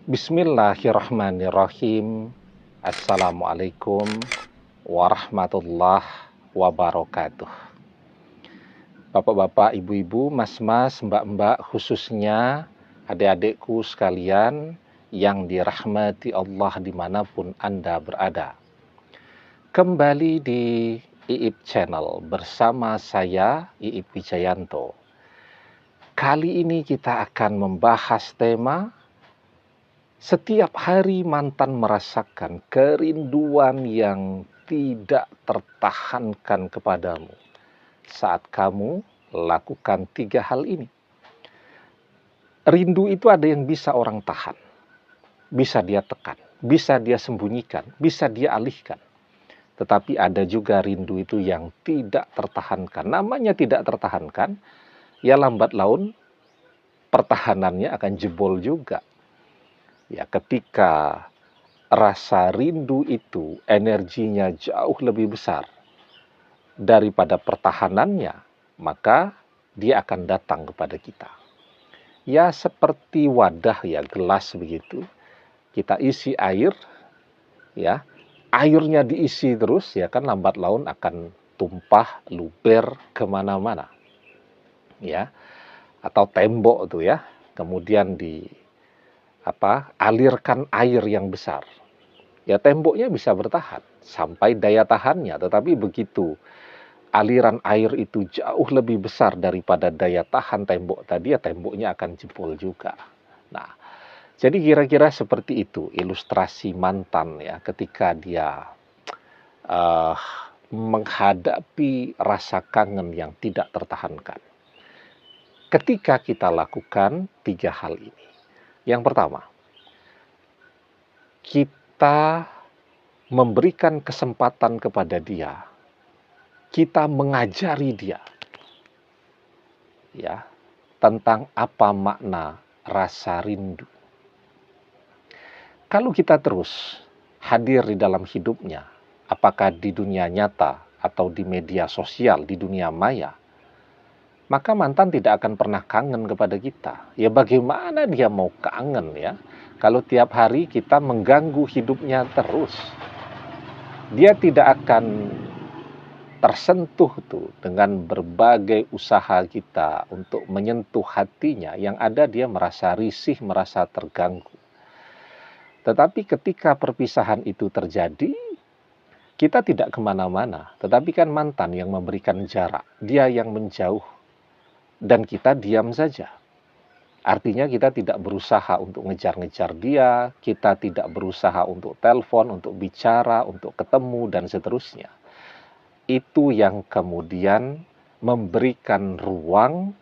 Bismillahirrahmanirrahim. Assalamualaikum warahmatullahi wabarakatuh. Bapak-bapak, ibu-ibu, mas-mas, mbak-mbak, khususnya adik-adikku sekalian yang dirahmati Allah dimanapun Anda berada. Kembali di IIP Channel bersama saya, IIP Wijayanto. Kali ini kita akan membahas tema setiap hari mantan merasakan kerinduan yang tidak tertahankan kepadamu saat kamu lakukan 3 hal ini. Rindu itu ada yang bisa orang tahan, bisa dia tekan, bisa dia sembunyikan, bisa dia alihkan. Tetapi ada juga rindu itu yang tidak tertahankan. Namanya tidak tertahankan, ya lambat laun pertahanannya akan jebol juga. Ya, ketika rasa rindu itu energinya jauh lebih besar daripada pertahanannya, maka dia akan datang kepada kita. Ya seperti wadah ya, gelas begitu. Kita isi air, ya. Airnya diisi terus ya kan, lambat laun akan tumpah, luber kemana-mana. Ya. Atau tembok tuh ya. Kemudian alirkan air yang besar. Ya temboknya bisa bertahan sampai daya tahannya, tetapi begitu aliran air itu jauh lebih besar daripada daya tahan tembok tadi, ya temboknya akan jebol juga. Nah, jadi kira-kira seperti itu ilustrasi mantan ya, ketika dia menghadapi rasa kangen yang tidak tertahankan. Ketika kita lakukan 3 hal ini. Yang pertama, kita memberikan kesempatan kepada dia, kita mengajari dia ya tentang apa makna rasa rindu. Kalau kita terus hadir di dalam hidupnya, apakah di dunia nyata atau di media sosial, di dunia maya, maka mantan tidak akan pernah kangen kepada kita. Ya bagaimana dia mau kangen ya, kalau tiap hari kita mengganggu hidupnya terus. Dia tidak akan tersentuh tuh dengan berbagai usaha kita untuk menyentuh hatinya. Yang ada dia merasa risih, merasa terganggu. Tetapi ketika perpisahan itu terjadi, kita tidak kemana-mana. Tetapi kan mantan yang memberikan jarak, dia yang menjauh. Dan kita diam saja. Artinya kita tidak berusaha untuk ngejar-ngejar dia, kita tidak berusaha untuk telepon, untuk bicara, untuk ketemu, dan seterusnya. Itu yang kemudian memberikan ruang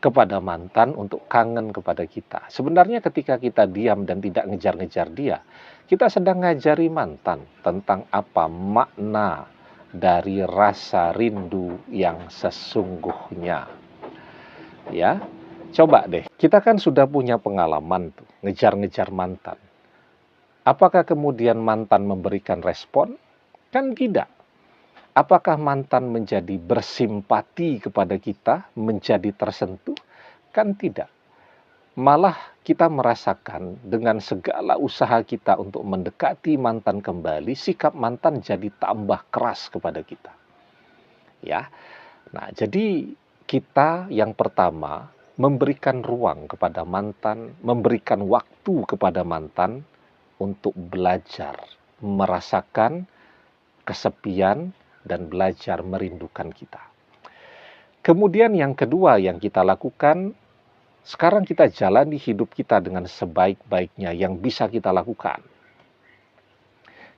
kepada mantan untuk kangen kepada kita. Sebenarnya ketika kita diam dan tidak ngejar-ngejar dia, kita sedang ngajari mantan tentang apa makna dari rasa rindu yang sesungguhnya. Ya, coba deh, kita kan sudah punya pengalaman tuh, ngejar-ngejar mantan. Apakah kemudian mantan memberikan respon? Kan tidak. Apakah mantan menjadi bersimpati kepada kita, menjadi tersentuh? Kan tidak. Malah kita merasakan dengan segala usaha kita untuk mendekati mantan kembali, sikap mantan jadi tambah keras kepada kita. Ya. Nah, jadi kita yang pertama memberikan ruang kepada mantan, memberikan waktu kepada mantan untuk belajar, merasakan kesepian dan belajar merindukan kita. Kemudian yang kedua yang kita lakukan, sekarang kita jalani hidup kita dengan sebaik-baiknya yang bisa kita lakukan.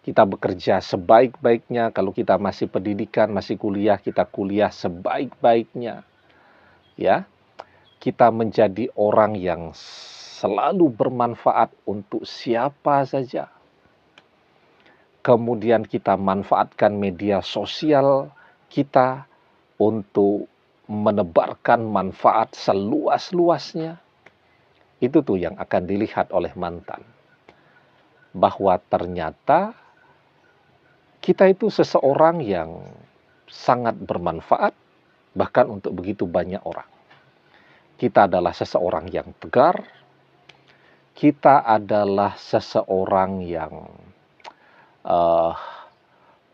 Kita bekerja sebaik-baiknya, kalau kita masih pendidikan, masih kuliah, kita kuliah sebaik-baiknya. Ya, kita menjadi orang yang selalu bermanfaat untuk siapa saja. Kemudian kita manfaatkan media sosial kita untuk menebarkan manfaat seluas-luasnya. Itu tuh yang akan dilihat oleh mantan. Bahwa ternyata kita itu seseorang yang sangat bermanfaat bahkan untuk begitu banyak orang. Kita adalah seseorang yang tegar, kita adalah seseorang yang eh,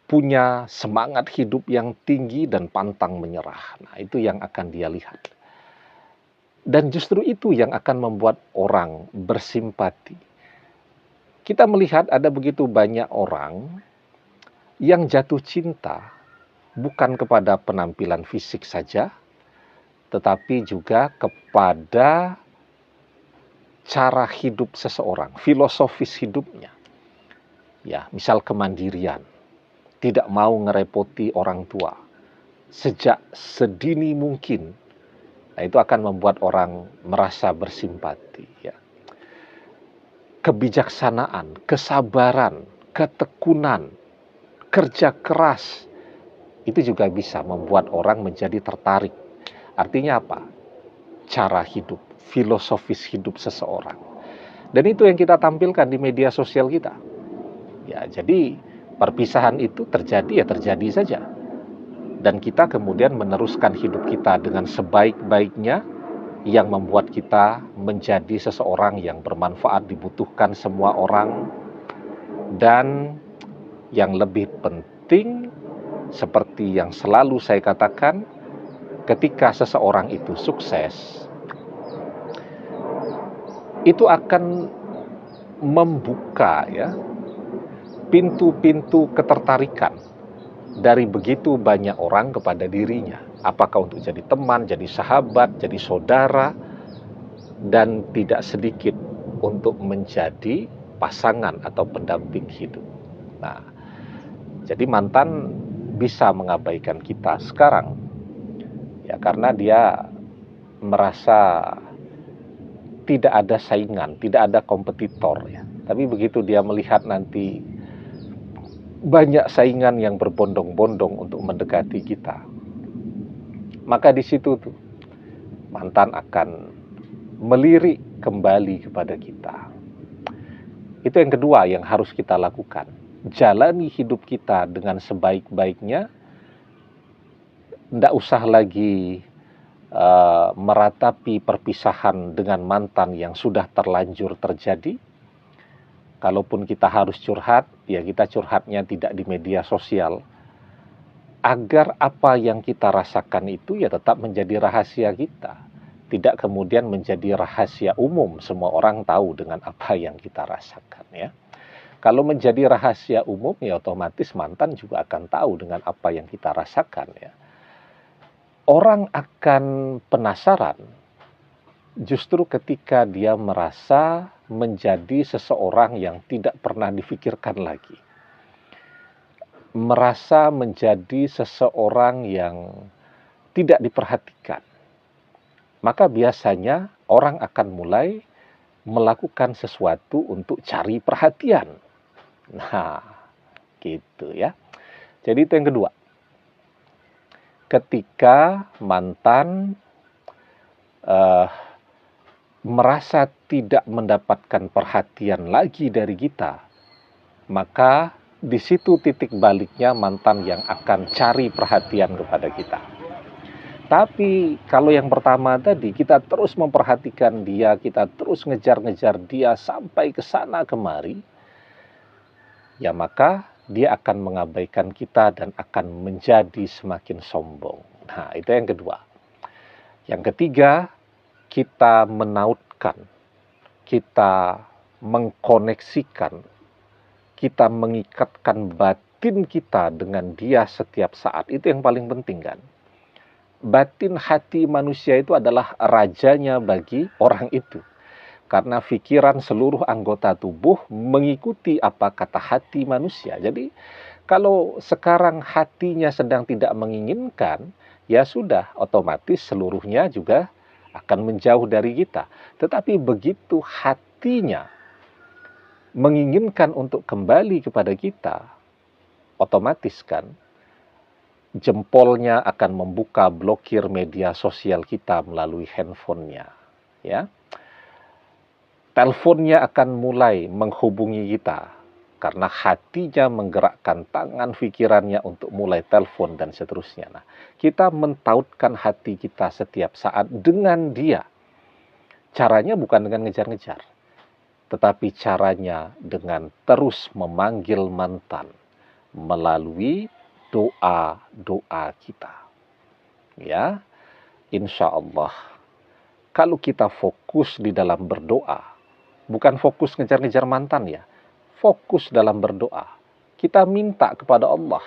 punya semangat hidup yang tinggi dan pantang menyerah. Nah, itu yang akan dia lihat. Dan justru itu yang akan membuat orang bersimpati. Kita melihat ada begitu banyak orang yang jatuh cinta bukan kepada penampilan fisik saja, tetapi juga kepada cara hidup seseorang, filosofis hidupnya. Ya, misal kemandirian, tidak mau ngerepoti orang tua sejak sedini mungkin. Nah, itu akan membuat orang merasa bersimpati, ya. Kebijaksanaan, kesabaran, ketekunan, kerja keras, itu juga bisa membuat orang menjadi tertarik. Artinya apa? Cara hidup, filosofis hidup seseorang. Dan itu yang kita tampilkan di media sosial kita. Ya, jadi perpisahan itu terjadi ya terjadi saja. Dan kita kemudian meneruskan hidup kita dengan sebaik-baiknya, yang membuat kita menjadi seseorang yang bermanfaat, dibutuhkan semua orang. Dan yang lebih penting, seperti yang selalu saya katakan, ketika seseorang itu sukses, itu akan membuka, ya, pintu-pintu ketertarikan dari begitu banyak orang kepada dirinya. Apakah untuk jadi teman, jadi sahabat, jadi saudara, dan tidak sedikit untuk menjadi pasangan atau pendamping hidup. Nah, jadi mantan bisa mengabaikan kita sekarang, ya, karena dia merasa tidak ada saingan, tidak ada kompetitor, ya. Tapi begitu dia melihat nanti banyak saingan yang berbondong-bondong untuk mendekati kita, maka di situ tuh mantan akan melirik kembali kepada kita. Itu yang kedua yang harus kita lakukan. Jalani hidup kita dengan sebaik-baiknya. Tidak usah lagi meratapi perpisahan dengan mantan yang sudah terlanjur terjadi. Kalaupun kita harus curhat, ya kita curhatnya tidak di media sosial, agar apa yang kita rasakan itu ya tetap menjadi rahasia kita, tidak kemudian menjadi rahasia umum, semua orang tahu dengan apa yang kita rasakan, ya. Kalau menjadi rahasia umum, ya otomatis mantan juga akan tahu dengan apa yang kita rasakan, ya. Orang akan penasaran justru ketika dia merasa menjadi seseorang yang tidak pernah difikirkan lagi. Merasa menjadi seseorang yang tidak diperhatikan. Maka biasanya orang akan mulai melakukan sesuatu untuk cari perhatian. Nah, gitu, ya. Jadi itu yang kedua. Ketika mantan merasa tidak mendapatkan perhatian lagi dari kita, maka di situ titik baliknya mantan yang akan cari perhatian kepada kita. Tapi kalau yang pertama tadi, kita terus memperhatikan dia, kita terus ngejar-ngejar dia sampai ke sana kemari, ya maka dia akan mengabaikan kita dan akan menjadi semakin sombong. Nah, itu yang kedua. Yang ketiga, kita menautkan, kita mengkoneksikan, kita mengikatkan batin kita dengan dia setiap saat. Itu yang paling penting, kan? Batin hati manusia itu adalah rajanya bagi orang itu. Karena pikiran seluruh anggota tubuh mengikuti apa kata hati manusia. Jadi kalau sekarang hatinya sedang tidak menginginkan, ya sudah, otomatis seluruhnya juga akan menjauh dari kita. Tetapi begitu hatinya menginginkan untuk kembali kepada kita, otomatis kan jempolnya akan membuka blokir media sosial kita melalui handphonenya, ya. Teleponnya akan mulai menghubungi kita karena hatinya menggerakkan tangan pikirannya untuk mulai telepon dan seterusnya. Nah, kita mentautkan hati kita setiap saat dengan dia. Caranya bukan dengan ngejar-ngejar. tetapi caranya dengan terus memanggil mantan melalui doa-doa kita. Ya, insya Allah, kalau kita fokus di dalam berdoa, bukan fokus ngejar-ngejar mantan ya, fokus dalam berdoa. Kita minta kepada Allah.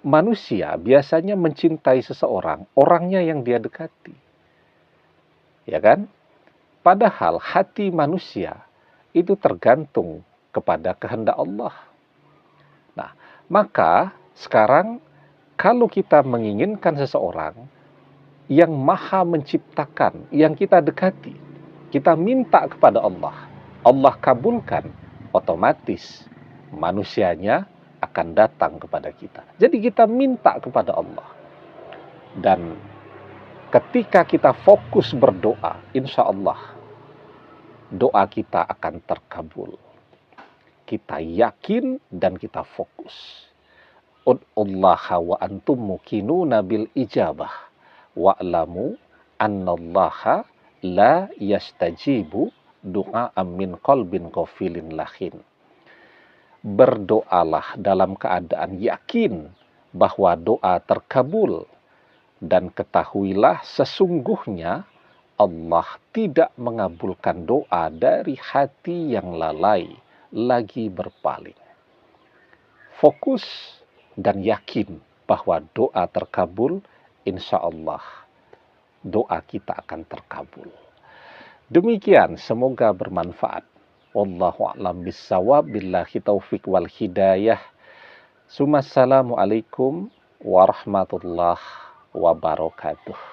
Manusia biasanya mencintai seseorang, orangnya yang dia dekati. Ya kan? Padahal hati manusia itu tergantung kepada kehendak Allah. Nah, maka sekarang kalau kita menginginkan seseorang yang maha menciptakan, yang kita dekati, kita minta kepada Allah, Allah kabulkan, otomatis manusianya akan datang kepada kita. Jadi kita minta kepada Allah. Dan ketika kita fokus berdoa, insya Allah doa kita akan terkabul. Kita yakin dan kita fokus. Ud'ullaha wa antum muqinuna bil ijabah wa'lamu annallaha la yastajibu du'a'an min qalbin ghafilin lahin. Berdoalah dalam keadaan yakin bahwa doa terkabul, dan ketahuilah sesungguhnya Allah tidak mengabulkan doa dari hati yang lalai lagi berpaling. Fokus dan yakin bahwa doa terkabul, insya Allah doa kita akan terkabul. Demikian, semoga bermanfaat. Wallahu a'lam bissawab, billahi taufik wal hidayah. Assalamualaikum warahmatullahi wabarakatuh.